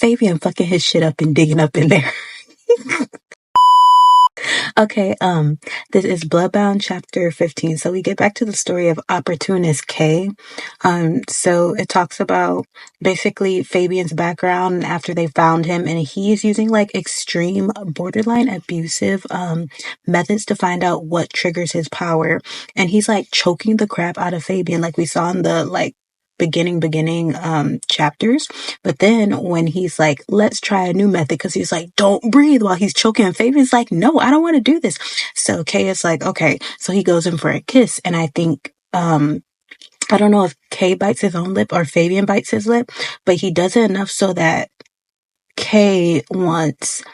Fabian fucking his shit up and digging up in there. Okay, this is Bloodbound chapter 15. So we get back to the story of opportunist K. So it talks about basically Fabian's background after they found him, and he's using like extreme borderline abusive methods to find out what triggers his power. And he's like choking the crap out of Fabian like we saw in the like beginning chapters. But then when he's like, let's try a new method, because he's like, don't breathe while he's choking, and Fabian's like, no, I don't want to do this. So Kay is like, okay. So he goes in for a kiss, and I think I don't know if Kay bites his own lip or Fabian bites his lip, but he does it enough so that Kay wants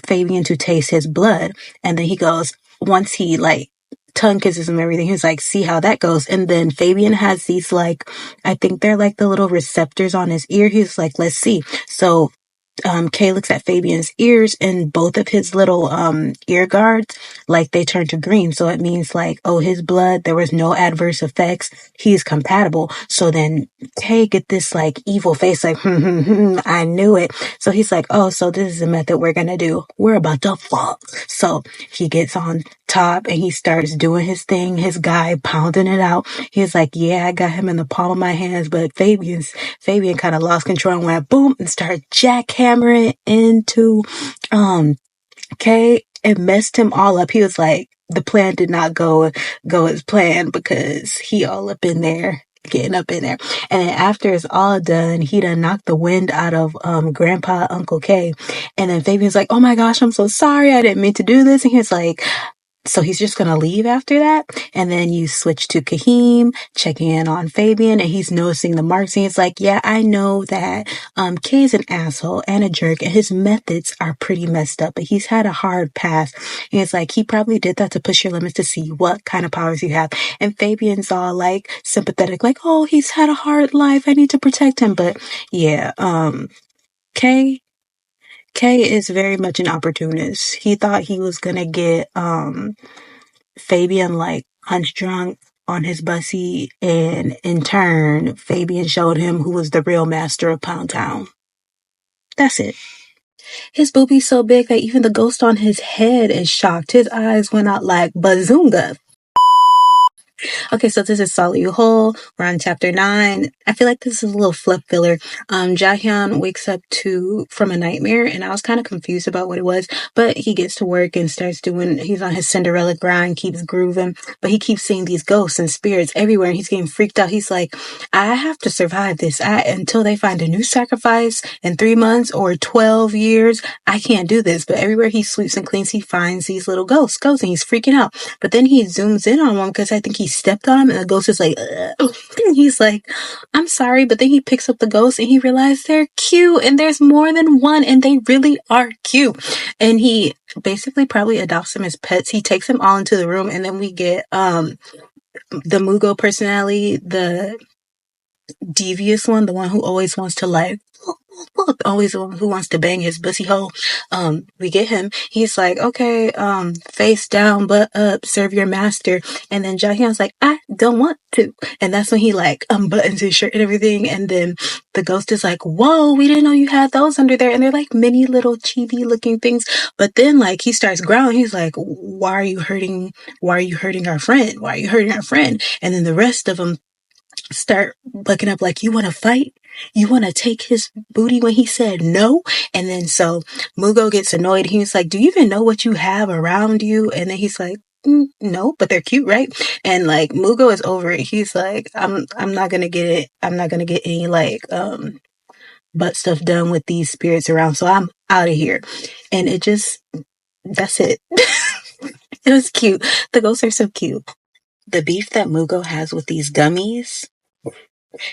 Fabian to taste his blood. And then he goes, once he like tongue kisses him and everything, he's like, see how that goes. And then Fabian has these like, I think they're like the little receptors on his ear. He's like, let's see. So Kay looks at Fabian's ears, and both of his little ear guards, like they turn to green. So it means like, oh, his blood, there was no adverse effects. He's compatible. So then Kay get this like evil face, like, I knew it. So he's like, oh, so this is the method we're gonna do. We're about to fuck. So he gets on top and he starts doing his thing, his guy pounding it out. He's like, yeah, I got him in the palm of my hands, but Fabian kind of lost control and went boom and started jackhammering into Kay and messed him all up. He was like, the plan did not go as planned, because he all up in there, getting up in there. And then after it's all done, he done knocked the wind out of Grandpa Uncle K. And then Fabian's like, oh my gosh, I'm so sorry, I didn't mean to do this. And he's like, so he's just gonna leave after that. And then you switch to Kahim checking in on Fabian, and he's noticing the marks, and he's like, yeah, I know that Kay's an asshole and a jerk, and his methods are pretty messed up, but he's had a hard past. And it's like, he probably did that to push your limits to see what kind of powers you have. And Fabian's all like sympathetic, like, oh, he's had a hard life, I need to protect him. But yeah, Kay is very much an opportunist. He thought he was gonna get Fabian like punch drunk on his bussy, and in turn, Fabian showed him who was the real master of Pound Town. That's it. His boobie's so big that even the ghost on his head is shocked. His eyes went out like bazoonga. Okay, so this is Solid You Whole. We're on chapter 9. I feel like this is a little fluff filler. Jahyun wakes up from a nightmare, and I was kind of confused about what it was, but he gets to work and he's on his Cinderella grind, keeps grooving, but he keeps seeing these ghosts and spirits everywhere, and he's getting freaked out. He's like, I have to survive this. Until they find a new sacrifice in 3 months or 12 years, I can't do this. But everywhere he sweeps and cleans, he finds these little ghosts, and he's freaking out. But then he zooms in on one, because I think he stepped on him, and the ghost is like, he's like, I'm sorry. But then he picks up the ghost, and he realizes they're cute, and there's more than one, and they really are cute. And he basically probably adopts them as pets. He takes them all into the room, and then we get the Mugo personality, the devious one, the one who always wants to like always the one who wants to bang his pussy hole. We get him. He's like, okay, face down, butt up, serve your master. And then Jahyun's like, I don't want to. And that's when he like unbuttons his shirt and everything. And then the ghost is like, whoa, we didn't know you had those under there. And they're like mini little chibi looking things. But then like he starts growling. He's like, why are you hurting our friend? Why are you hurting our friend? And then the rest of them start looking up like, you want to fight? You want to take his booty when he said no? And then so Mugo gets annoyed. He's like, do you even know what you have around you? And then he's like, no, but they're cute, right? And like Mugo is over it. He's like, I'm not gonna get it. I'm not gonna get any like butt stuff done with these spirits around. So I'm out of here. And that's it. It was cute. The ghosts are so cute. The beef that Mugo has with these gummies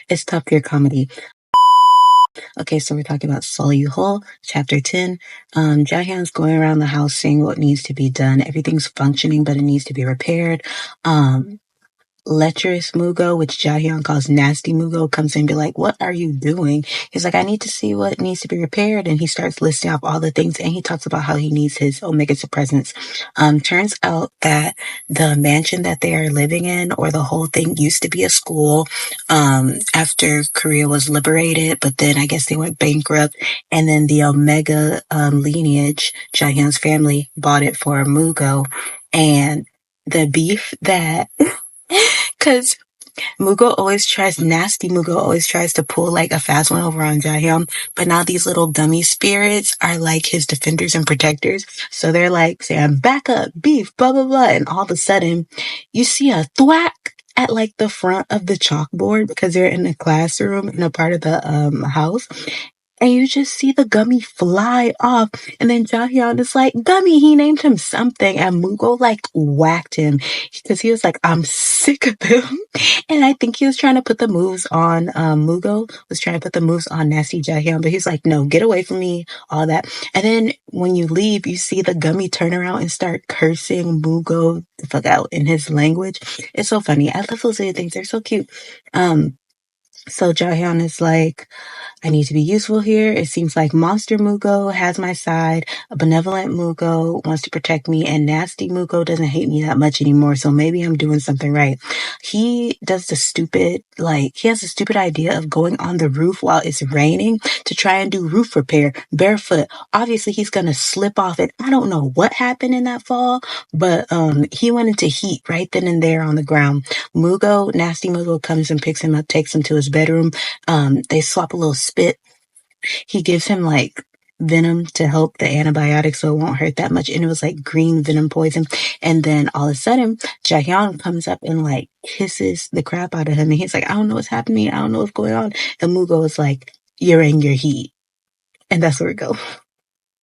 is top tier comedy. Okay, so we're talking about Solo You Whole, chapter 10. Jahyun's going around the house saying what needs to be done. Everything's functioning, but it needs to be repaired. lecherous Mugo, which Jaehyun calls nasty Mugo, comes in and be like, what are you doing? He's like, I need to see what needs to be repaired. And he starts listing off all the things, and he talks about how he needs his omega suppressants. Turns out that the mansion that they are living in, or the whole thing, used to be a school after Korea was liberated, but then I guess they went bankrupt. And then the Omega lineage, Jaehyun's family, bought it for Mugo. And the beef that, because nasty Mugo always tries to pull like a fast one over on Jaehyun, but now these little dummy spirits are like his defenders and protectors. So they're like saying, back up, beef, blah, blah, blah. And all of a sudden, you see a thwack at like the front of the chalkboard because they're in a classroom in a part of the house. And you just see the gummy fly off. And then Jaehyun is like, Gummy, he named him something. And Mugo like whacked him because he was like, I'm sick of him. And I think he was trying to put the moves on, Mugo was trying to put the moves on Nasty Jaehyun. But he's like, no, get away from me, all that. And then when you leave, you see the gummy turn around and start cursing Mugo the fuck out in his language. It's so funny. I love those little things. They're so cute. So Jaehyun is like, I need to be useful here. It seems like Monster Mugo has my side. A benevolent Mugo wants to protect me, and Nasty Mugo doesn't hate me that much anymore. So maybe I'm doing something right. He does he has a stupid idea of going on the roof while it's raining to try and do roof repair barefoot. Obviously, he's going to slip off it. I don't know what happened in that fall, but he went into heat right then and there on the ground. Nasty Mugo comes and picks him up, takes him to his bedroom. They swap a little spit. He gives him like venom to help the antibiotics so it won't hurt that much. And it was like green venom poison. And then all of a sudden, Jaehyun comes up and like kisses the crap out of him. And he's like, I don't know what's happening. I don't know what's going on. And Mugo is like, you're in your heat. And that's where it goes.